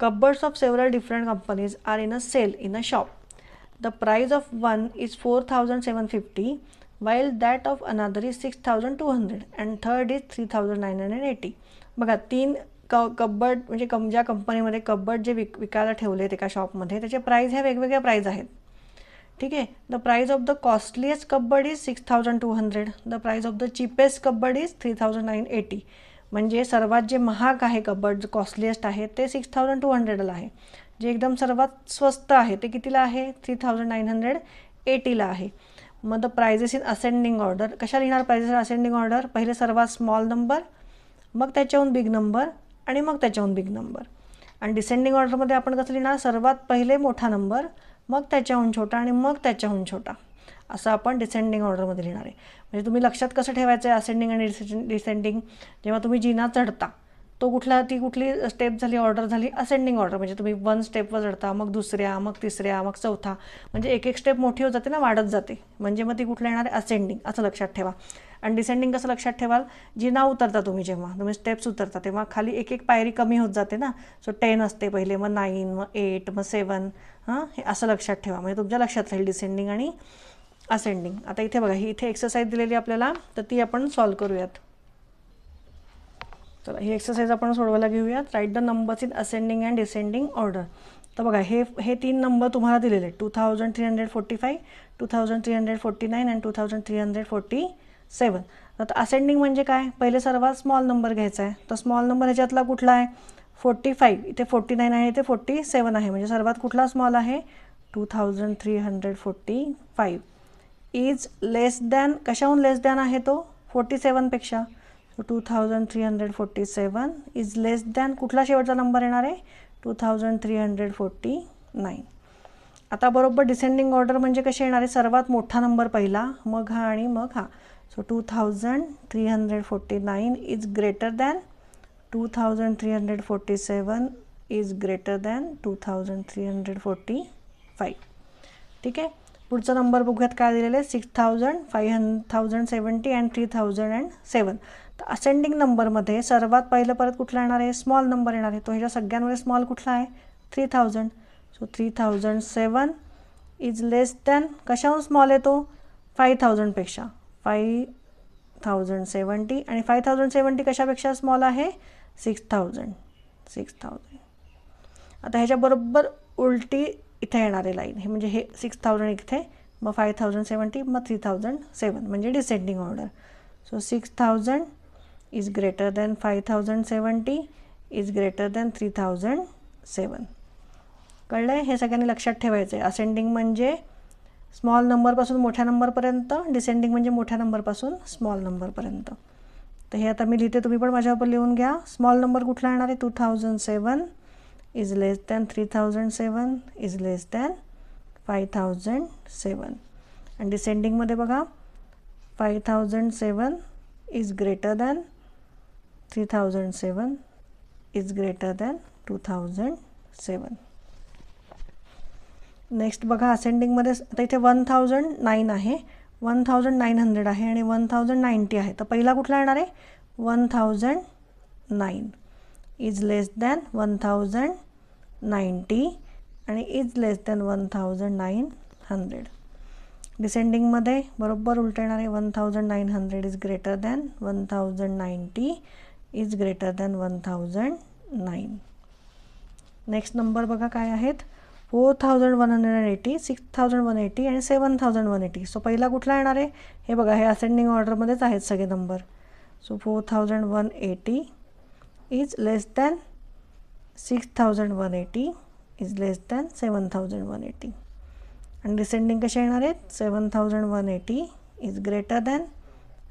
Cupboards of several different companies are in a sale in a shop. The price of one is 4750 while that of another is 6200 and third is 3980. बघा, 3 cupboard म्हणजे ज्या कंपनीमध्ये cupboard जे विकायला ठेवले आहेत एका शॉपमध्ये, त्याचे प्राईस ह्या वेगवेगळ्या प्राईज आहेत. ठीक आहे. The price of the costliest cupboard is 6200. The price of the cheapest cupboard is 3980. म्हणजे सर्वात जे महाग आहे कबर्ड, जे कॉस्टलीएस्ट आहे ते 6200ला आहे. जे एकदम सर्वात स्वस्त आहे ते कितीला आहे 3980ला आहे. मग the prices in ascending order. कशा लिहिणार प्राइजेस इन असेंडिंग ऑर्डर? पहिले सर्वात स्मॉल नंबर, मग त्याच्याहून बिग नंबर आणि मग त्याच्याहून बिग नंबर. आणि डिसेंडिंग ऑर्डरमध्ये आपण कसं लिहिणार? सर्वात पहिले मोठा नंबर, मग त्याच्याहून छोटा आणि मग त्याच्याहून छोटा, असं आपण डिसेंडिंग ऑर्डरमध्ये लिहिणार आहे. म्हणजे तुम्ही लक्षात कसं ठेवायचं आहे असेंडिंग आणि डिसेंडिंग? जेव्हा तुम्ही जिना चढता तो कुठली स्टेप झाली, ऑर्डर झाली असेंडिंग ऑर्डर. म्हणजे तुम्ही 1 स्टेपवर चढता, मग दुसऱ्या, मग तिसऱ्या, मग चौथा, म्हणजे एक एक स्टेप मोठी होत जाते ना, वाढत जाते, म्हणजे मग ती कुठलं येणार आहे असेंडिंग, असं लक्षात ठेवा. आणि डिसेंडिंग कसं लक्षात ठेवाल? जिना उतरता तुम्ही, जेव्हा तुम्ही स्टेप्स उतरता तेव्हा खाली एक एक पायरी कमी होत जाते ना. सो 10 असते पहिले, मग 9, मग 8, मग 7, हे असं लक्षात ठेवा, म्हणजे तुमच्या लक्षात राहील डिसेंडिंग आणि असेंडिंग. आता इथे बघा, ही इथे एक्सरसाइज दिलेली आपल्याला, तर ती आपण सॉल्व करूयात. चला, ही एक्सरसाइज आपण सोडवायला घेऊयात. Right the numbers in ascending and descending order. तर बघा, हे 3 नंबर तुम्हाला दिलेले आहेत, 2345, 2349 आणि 2347. आता असेंडिंग म्हणजे काय? पहिले सर्वात स्मॉल नंबर घ्यायचा आहे. तर स्मॉल नंबर ह्याच्यातला कुठला आहे 45, इथे 49 आहे, इथे 47 आहे, म्हणजे सर्वात कुठला स्मॉल आहे 2345. इज लेस दॅन, कशाहून लेस दॅन आहे तो 47पेक्षा. 2347 इज लेस दॅन कुठला शेवटचा नंबर येणार आहे 2349. आता बरोबर डिसेंडिंग ऑर्डर म्हणजे कसे येणार आहे? सर्वात मोठा नंबर पहिला, मग हा आणि मग हा. So 2349 is greater than 2347 is greater than 2345. ठीक आहे. पुढचा नंबर बघूयात काय दिलेलं आहे 6000, 5070 अँड 3007. तर असेंडिंग नंबरमध्ये सर्वात पहिलं परत कुठला येणार आहे? स्मॉल नंबर येणार आहे. तो ह्याच्या सगळ्यांमध्ये स्मॉल कुठला आहे 3000. सो 3007 इज लेस दॅन, कशाहून स्मॉल आहे तो 5000पेक्षा, 5070 आणि 5070 कशापेक्षा स्मॉल आहे 6000. आता ह्याच्याबरोबर उलटी इथे येणार आहे लाईन, हे म्हणजे हे 6000 इथे, मग 5070, मग 3007, म्हणजे descending order. So 6000 is greater than 5070 is greater than 3007. कळलं आहे? हे सगळ्यांनी लक्षात ठेवायचं आहे. असेंडिंग म्हणजे स्मॉल नंबरपासून मोठ्या नंबरपर्यंत, डिसेंडिंग म्हणजे मोठ्या नंबरपासून स्मॉल नंबरपर्यंत. तर हे आता मी लिहिते, तुम्ही पण माझ्यावर लिहून घ्या. स्मॉल नंबर कुठला येणार आहे 2007 is less than 3007 is less than 5007. आणि डिसेंडिंगमध्ये बघा 5007 is greater than 3007 is greater than 2007. Next बघा, असेंडिंगमध्ये आता इथे 1009 आहे, 1900 आहे आणि 1090 आहे. तर पहिला कुठला येणार आहे 1009 इज लेस दॅन 1090 आणि इज लेस दॅन 1900. डिसेंडिंगमध्ये बरोबर उलट येणार आहे 1900 is greater than 1090 is greater than 1009. Next number बघा काय आहेत 4180, 6180 आणि 7180. सो पहिला कुठला येणार आहे? हे बघा, हे असेंडिंग ऑर्डरमध्येच आहेत सगळे number. So 4180 is less than 6180 is less than 7180. आणि डिसेंडिंग कसे येणार आहेत 7180 is greater than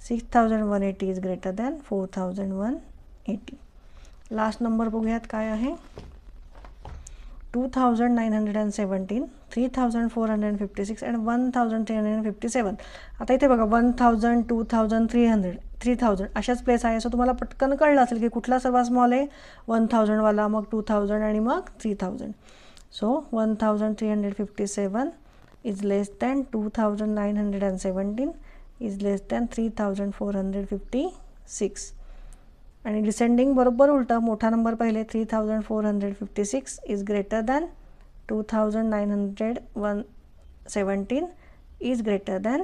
6180 is greater than 4180. Last number बघूयात काय आहे 2917, 3456 and 1357. आता इथे बघा 1000, 2300, 3000 अशाच प्लेस आहे. सो तुम्हाला पटकन कळलं असेल की कुठला सर्वात स्मॉल आहे, 1000 वाला, मग 2000 आणि मग 3000. So 1357 is less than 2917 is less than 3456. आणि डिसेंडिंग बरोबर उलटा, मोठा नंबर पहिले 3456 is greater than 2917 is greater than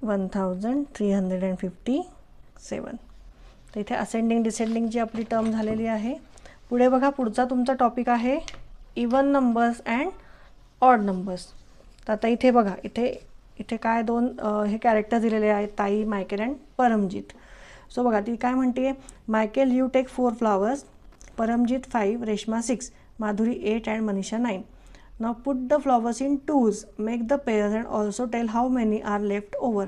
1357. तर इथे असेंडिंग डिसेंडिंगची आपली टर्म झालेली आहे. पुढे बघा, पुढचा तुमचा टॉपिक आहे even numbers and odd numbers. तर आता इथे बघा, इथे काय दोन हे कॅरेक्टर दिलेले आहेत, ताई, मायकेल अँड परमजीत. सो बघा ती काय म्हणते, Michael you take 4 flowers, Paramjit 5, Reshma 6, Madhuri 8 and Manisha 9. Now put the flowers in twos, make the pairs and also tell how many are left over.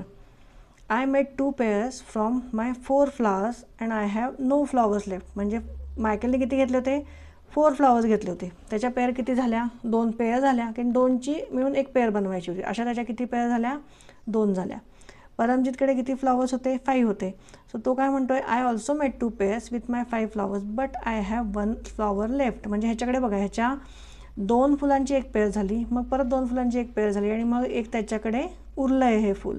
I made 2 pairs from my 4 flowers and I have no flowers left. म्हणजे मायकेलने किती घेतले होते, 4 flowers घेतले होते. त्याच्या pair किती झाल्या, 2 पेअर झाल्या, कारण 2ची मिळून एक पेअर बनवायची होती. अशा त्याच्या किती पेअर झाल्या, 2 झाल्या. परमजीतकडे किती फ्लॉवर्स होते, 5 होते. सो तो काय म्हणतोय, I also made 2 pairs with my 5 flowers but I have 1 flower left. म्हणजे ह्याच्याकडे बघा, ह्याच्या 2 फुलांची एक पेअर झाली, मग परत 2 फुलांची एक पेअर झाली आणि मग एक त्याच्याकडे उरलं आहे हे फुल.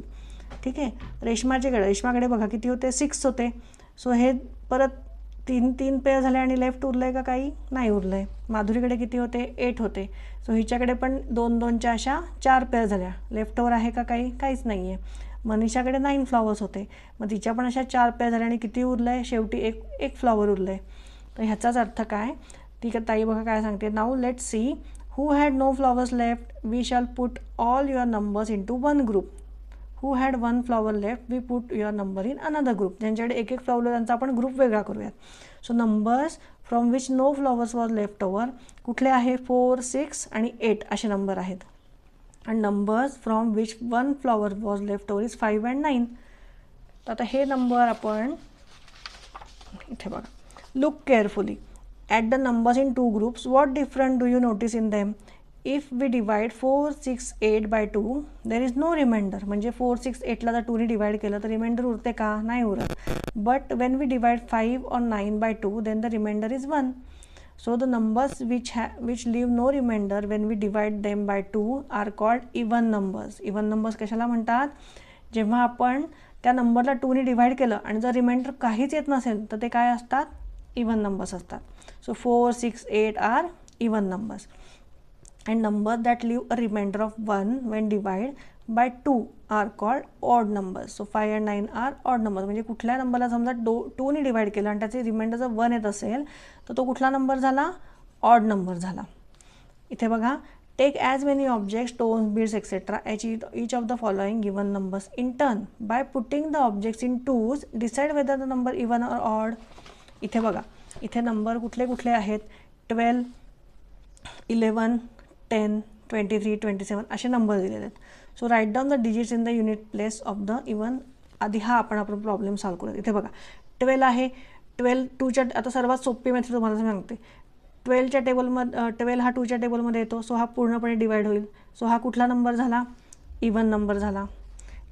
ठीक आहे. रेश्माकडे बघा किती होते, 6 होते. सो हे परत 3 पेअर झाले आणि लेफ्ट उरलं आहे का, काही नाही उरलं आहे. माधुरीकडे किती होते, 8 होते. सो हिच्याकडे पण 2-2च्या अशा 4 पेअर झाल्या, लेफ्ट ओव्हर आहे का, काहीच नाही आहे. मनीषाकडे 9 flowers होते, मग तिच्या पण अशा 4 पेअर झाल्या आणि किती उरलं आहे, शेवटी एक फ्लॉवर उरलं आहे. तर ह्याचाच अर्थ काय, ती ताई बघा काय सांगते, now let see who had no flowers left, we shall put all your numbers in to 1 group. Who had 1 flower left, we put your number in another group. ज्यांच्याकडे एक फ्लॉवर त्यांचा आपण ग्रुप वेगळा करूयात. So numbers from which no flowers was left over कुठले आहे, 4, 6 आणि 8 असे नंबर आहेत. आणि numbers from which 1 flower was left over is 5 and 9. तर आता हे नंबर आपण इथे बघा, look carefully at the numbers in 2 groups. What different do you notice in them. If we divide 4, 6, 8 by 2 there is no reminder. म्हणजे 4, 6, 8ला जर 2ने divide केलं तर रिमाइंडर उरते का, नाही उरत. But when we divide 5 or 9 by 2 then the reminder is 1. So the numbers which leave no remainder when we divide them by 2 are called even numbers. Even numbers कशाला म्हणतात, जेव्हा आपण त्या नंबरला 2ने डिवाइड केलं आणि जर रिमाइंडर काहीच येत नसेल तर ते काय असतात, इवन नंबर्स असतात. So 4, 6, 8 are even numbers. And number that leave a reminder of 1 when divide by 2 are called odd numbers. So 5 and 9 are odd numbers. म्हणजे कुठल्या नंबरला समजा 2ने डिवाइड केलं आणि त्याचे रिमाइंडर जर 1 येत असेल तर तो कुठला नंबर झाला, ऑड नंबर झाला. इथे बघा, take as many objects, stones, beads etcetera each of the following given numbers in turn. By putting the objects in twos, decide whether the number even or odd. इथे बघा, इथे number कुठले आहेत, 12, 11, 10, 23, 27 असे number दिलेले आहेत. So write down the digits in the unit place of the even. आधी आपण प्रॉब्लेम सॉल्व करूया. इथे बघा 12 आहे, 12 2च्या, आता सर्वात सोपी मेथड तुम्हाला सांगते. 12च्या टेबलमध्ये 12 हा 2च्या टेबलमध्ये येतो. सो हा पूर्णपणे डिवाइड होईल. सो हा कुठला नंबर झाला, इवन नंबर झाला.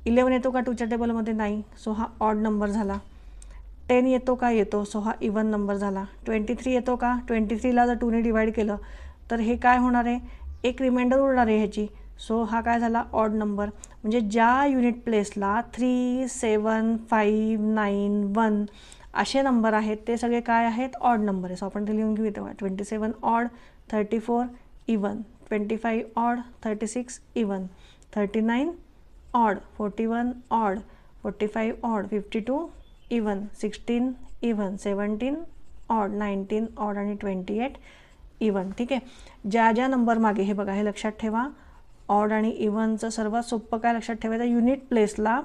11 येतो का 2च्या टेबलमध्ये, नाही. सो हा ऑड नंबर झाला. 10 येतो का, येतो. सो हा इवन नंबर झाला. 23 येतो का, 23ला जर 2ने डिवाइड केलं तर हे काय होणार आहे, एक रिमाइंडर उरणार आहे ह्याची. सो हा काय झाला, ऑड नंबर. म्हणजे ज्या युनिट प्लेसला 3, 7, 5, 9, 1 असे नंबर आहेत ते सगळे काय आहेत, ऑड नंबर आहे. सो आपण ते लिहून घेऊ. इथं 27 odd, 34 even, 25 odd, 36 even, 39 odd, 41 odd, 45 odd, 52 even, 16 even, 17 odd, 19 odd आणि 28 इवन. ठीक आहे. ज्या नंबर मागे, हे बघा, हे लक्षात ठेवा, ऑड आणि इवनचं सर्वात सोपं काय लक्षात ठेवायचं, युनिट प्लेसला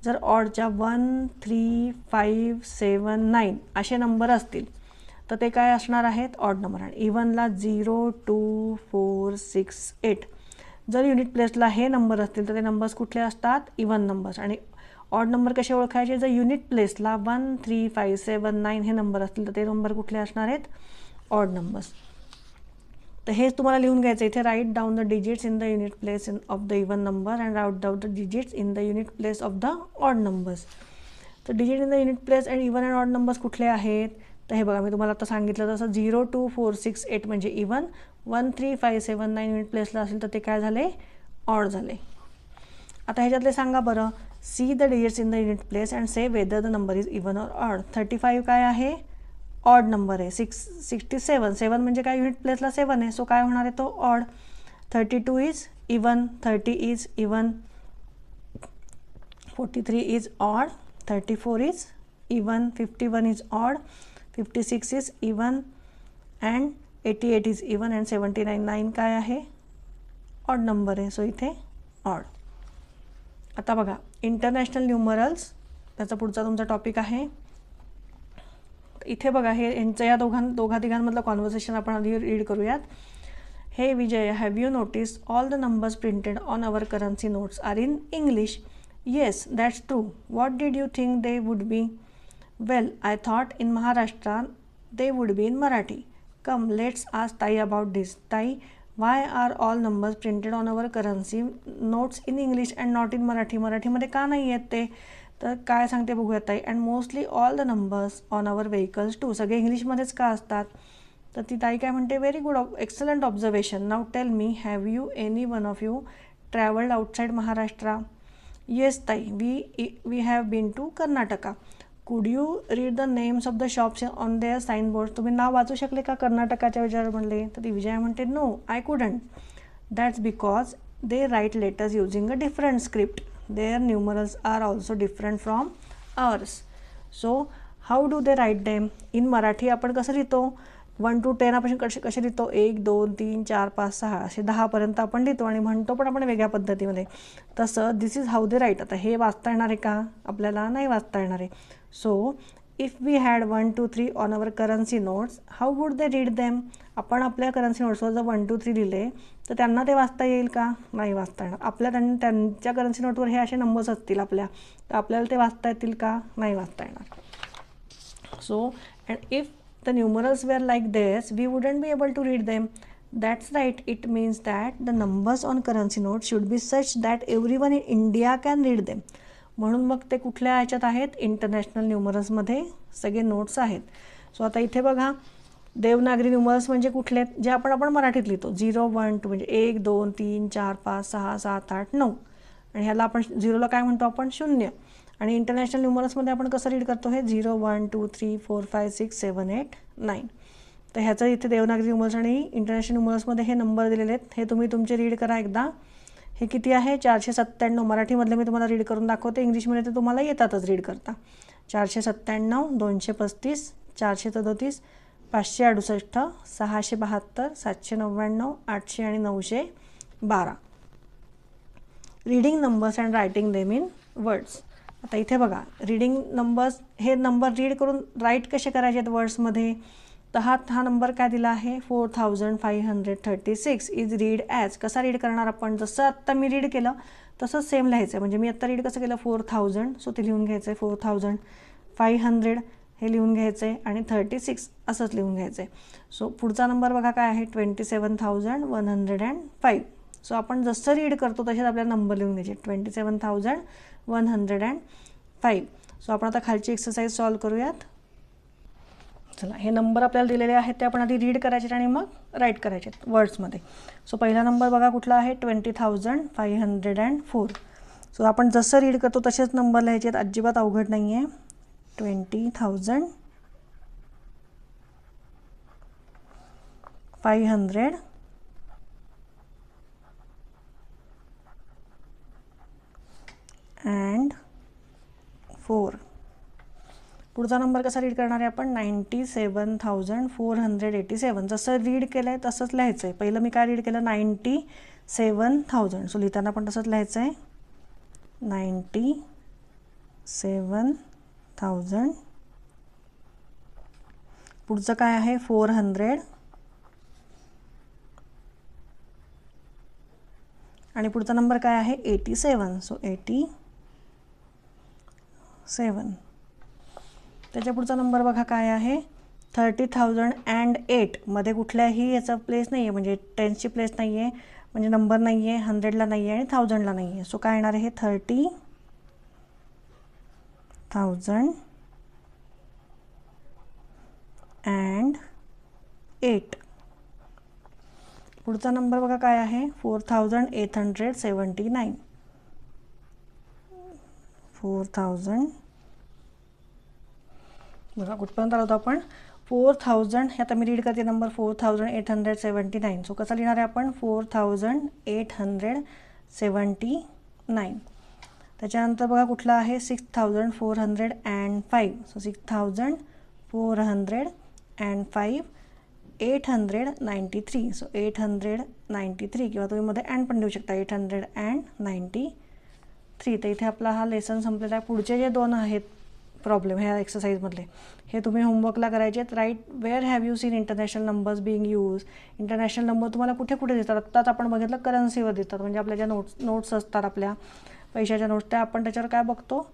जर ऑडच्या 1, 3, 5, 7, 9 असे नंबर असतील तर ते काय असणार आहेत, ऑड नंबर. आणि इवनला 0, 2, 4, 6, 8 जर युनिट प्लेसला हे नंबर असतील तर ते नंबर्स कुठले असतात, इवन नंबर्स. आणि ऑड नंबर कसे ओळखायचे, जर युनिट प्लेसला 1, 3, 5, 7, 9 हे नंबर असतील तर ते नंबर कुठले असणार आहेत, ऑड नंबर्स. तर हेच तुम्हाला लिहून घ्यायचं इथे. Write down the digits in the unit place of the even number and write down the digits in the unit place of the odd numbers. तर digit in the unit place and even and odd numbers कुठले आहेत? तर हे बघा, मी तुम्हाला आता सांगितलं तसं 0, 2, 4, 6, 8 म्हणजे इवन, 1, 3, 5, 7, 9 युनिट प्लेसला असेल तर ते काय झाले? ऑड झाले. आता ह्याच्यातले सांगा बरं. See the digits in the unit place and say whether the number is even or odd. 35 काय आहे? ऑड नंबर आहे. 67 7 म्हणजे काय? युनिट प्लेसला 7 आहे, सो काय होणार आहे? तो odd. 32 is even, 30 is even, 43 is odd, 34 is even, 51 is odd, 56 is even and 88 is even and 79 9 काय आहे? ऑड नंबर आहे, सो इथे ऑड. आता बघा, इंटरनॅशनल न्यूमरल्स त्याचा पुढचा तुमचा टॉपिक आहे. इथे बघा, हे यांचं या दोघा तिघांमधलं कॉन्व्हर्सेशन आपण आधी रीड करूयात. हे Vijay, have you notice all the numbers printed on our currency notes are in English? Yes, that's true. What did you think they would be? Well, I thought in Maharashtra they would be in Marathi. Come, let's ask ताई about this. ताई, why are all numbers printed on our currency notes in English and not in Marathi? मराठीमध्ये का नाही आहेत ते? तर काय सांगते बघूयात ताई. And mostly all the numbers on our vehicles too. सगळे इंग्लिशमध्येच का असतात? तर ती ताई काय म्हणते, व्हेरी गुड, एक्सलंट ऑब्झर्वेशन. नाव tell me, have you any one of you travelled outside Maharashtra? Yes ताई, we have been to Karnataka. Could you read the names of the shops on their signboard? तुम्ही नाव वाचू शकले का कर्नाटकाच्या विचार म्हणले? तर ती विजया म्हणते, no, I couldn't. That's because they write letters using a different script. Their numerals are also different from ours. So how do they write them? In Marathi आपण कसं लिहितो? 1 to 10 आपण कसे लिहितो? 1, 2, 3, 4, 5, 6 असे 10पर्यंत आपण लिहितो आणि म्हणतो पण आपण वेगळ्या पद्धतीमध्ये. तसं दिस इज हाऊ दे राईट. आता हे वाचता येणार आहे का? आपल्याला नाही वाचता येणार आहे. So if we had 1, 2, 3 on our currency notes, how would they read them? आपण आपल्या करन्सी नोट्सवर जर 1, 2, 3 लिहिले तर त्यांना ते वाचता येईल का? नाही वाचता येणार. त्यांच्या करन्सी नोटवर हे असे नंबर्स असतील आपल्या, तर आपल्याला ते वाचता येतील का? नाही वाचता येणार. So and if the numerals were like this, we wouldn't be able to read them. That's right. It means that the numbers on currency note should be such that everyone in India can read them. म्हणून मग ते कुठल्या ह्याच्यात आहेत? International न्यूमरल्समध्ये सगळे notes आहेत. So आता इथे बघा, देवनागरी न्यूमरल्स म्हणजे कुठले? जे आपण मराठीत लिहितो. 0, 1, 2 म्हणजे 1, 2, 3, 4, 5, 6, 7, 8, 9 आणि ह्याला आपण 0ला काय म्हणतो? आपण 0. आणि इंटरनॅशनल न्यूमरल्समध्ये आपण कसं रीड करतो? हे 0, 1, 2, 3, 4, 5, 6, 7, 8, 9. तर ह्याचं इथे देवनागरी न्यूमरल्स आणि इंटरनॅशनल न्यूमरल्समध्ये हे नंबर दिलेले आहेत. हे तुम्ही तुमचे रीड करा एकदा. हे किती आहे? 497. मराठीमधले मी तुम्हाला रीड करून दाखवते. इंग्लिशमध्ये तर तुम्हाला येतातच रीड करता. 497, 235, 437, 568, 672, 799, 800 आणि 912. Reading numbers and writing them in words. आता इथे बघा, रीडिंग नंबर्स, हे नंबर रीड करून राईट कसे करायचे आहेत वर्ड्समध्ये? तर हा नंबर काय दिला आहे? 4536 इज रीड ॲज. कसा रीड करणार आपण? जसं आत्ता मी रीड केलं तसंच सेम लिहायचं आहे. म्हणजे मी आत्ता रीड कसं केलं? 4000, सो ते लिहून घ्यायचं आहे 4500. हे लिहून घ्यायचं आहे आणि 36 असंच लिहून घ्यायचं आहे. सो पुढचा नंबर बघा काय आहे? 27105. सो आपण जसं रीड करतो तसेच आपल्याला नंबर लिहून घ्यायचे. 27105. सो आपण आता खालची एक्सरसाइज सॉल्व करूयात. चला, हे नंबर आपल्याला दिलेले आहेत ते आपण आधी रीड करायचे आणि मग राईट करायचे वर्ड्समध्ये. सो पहिला नंबर बघा कुठला आहे? 20504. सो आपण जसं रीड करतो तसेच नंबर लिहायचे आहेत, अजिबात अवघड नाही आहे. 20,500 and 4. पुढचा नंबर कसा रीड करणार आहे आपण? 97,487. जसं रीड केलं आहे तसंच लिहायचं आहे. पहिलं मी काय रीड केलं? 97,000. सो लिहिताना पण तसंच लिहायचं आहे. 97,000. पुढचं काय आहे? 400 आणि पुढचा नंबर काय आहे? 87. सो 87. त्याच्या पुढचा नंबर बघा काय आहे? 30,008 मध्ये कुठल्याही याचा प्लेस नाही आहे, म्हणजे टेन्सची प्लेस नाही आहे, म्हणजे नंबर नाही आहे, 100ला नाही आहे आणि 1000ला नाही आहे. सो काय येणार आहे 30,008. पुढचा नंबर बघा काय आहे 4,879. 4,000 बघा कुठपर्यंत आलो होतो आपण 4,000. हे आता मी रीड करते नंबर 4,879. सो कसा लिहिणार आहे आपण 4,879. त्याच्यानंतर बघा कुठला आहे 6,405. सो 6,405. 893. सो 893 किंवा तुम्ही मध्ये अँड पण देऊ शकता 893. तर इथे आपला हा लेसन संपलेला आहे. पुढचे जे दोन आहेत प्रॉब्लेम ह्या एक्सरसाइजमधले हे तुम्ही होमवर्कला करायचे आहेत. Write where have you seen international numbers being use. International number तुम्हाला कुठे कुठे देतात. आत्ताच आपण बघितलं करन्सीवर देतात, म्हणजे आपल्या ज्या नोट्स असतात आपल्या पैशाच्या नोट्स त्या आपण त्याच्यावर काय बघतो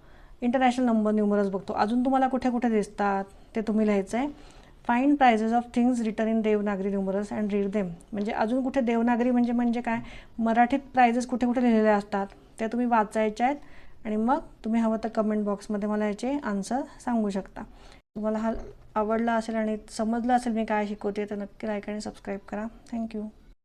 इंटरनॅशनल नंबर न्यूमरल्स बघतो. अजून तुम्हाला कुठे कुठे दिसतात ते तुम्ही लिहायचं आहे. Find prices of things written in Devanagari numerals and read them. म्हणजे अजून कुठे देवनागरी म्हणजे काय मराठीत प्राइजेस कुठे कुठे लिहिलेले असतात ते तुम्ही वाचायचे आहेत आणि मग तुम्ही हवं तर कमेंट बॉक्समध्ये मला याचे आन्सर सांगू शकता. तुम्हाला हा आवडला असेल आणि समजलं असेल मी काय शिकवते तर नक्की लाईक आणि सबस्क्राईब करा. थँक्यू.